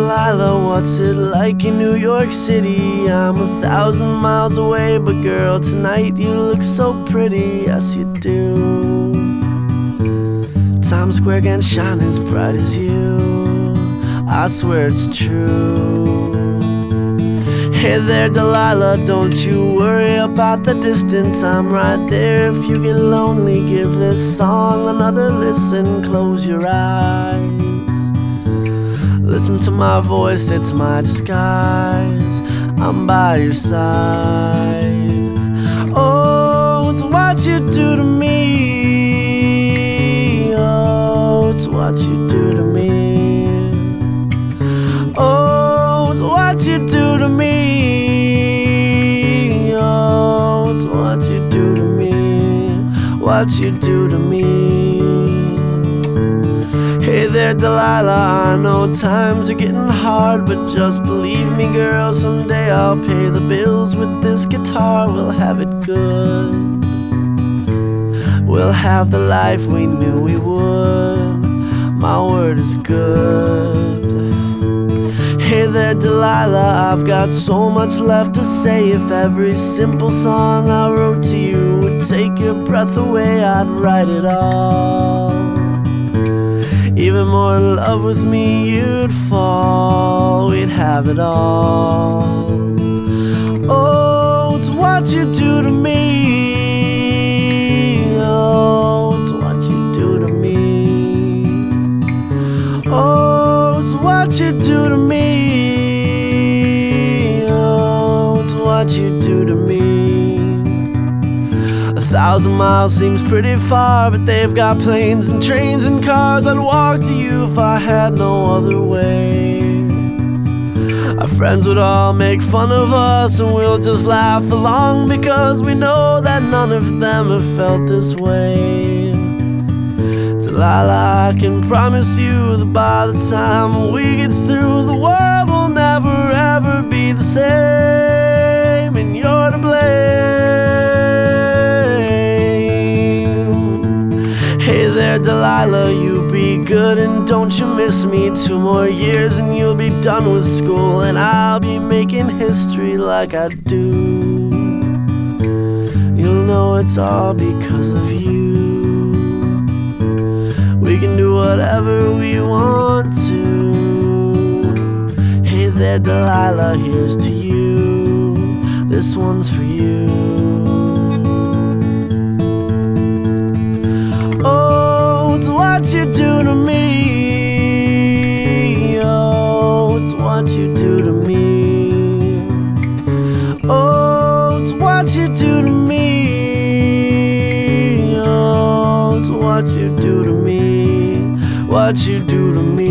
Delilah, what's it like in New York City? I'm 1,000 miles away, but girl, tonight you look so pretty, yes you do. Times Square can't shine as bright as you, I swear it's true. Hey there Delilah, don't you worry about the distance, I'm right there. If you get lonely, give this song another listen. Close your eyes, listen to my voice, it's my disguise, I'm by your side. Oh, it's what you do to me, oh, it's what you do to me. Oh, it's what you do to me, oh, it's what you do to me, what you do to me. Hey there Delilah, I know times are getting hard, but just believe me girl, someday I'll pay the bills with this guitar. We'll have it good, we'll have the life we knew we would, my word is good. Hey there Delilah, I've got so much left to say. If every simple song I wrote to you would take your breath away, I'd write it all. Even more in love with me you'd fall, we'd have it all. Oh, it's what you do to me, oh, it's what you do to me. Oh, it's what you do to me, oh, it's what you do to me. 1,000 miles seems pretty far, but they've got planes and trains and cars. I'd walk to you if I had no other way. Our friends would all make fun of us, and we'll just laugh along, because we know that none of them have felt this way. Delilah, I can promise you that by the time we get through, the world will never ever be the same, and you're to blame. Hey there Delilah, you be good and don't you miss me. 2 more years and you'll be done with school, and I'll be making history like I do. You'll know it's all because of you. We can do whatever we want to. Hey there Delilah, here's to you, this one's for you. Oh, it's what you do to me, oh, it's what you do to me. Oh, it's what you do to me, oh, it's what you do to me, what you do to me.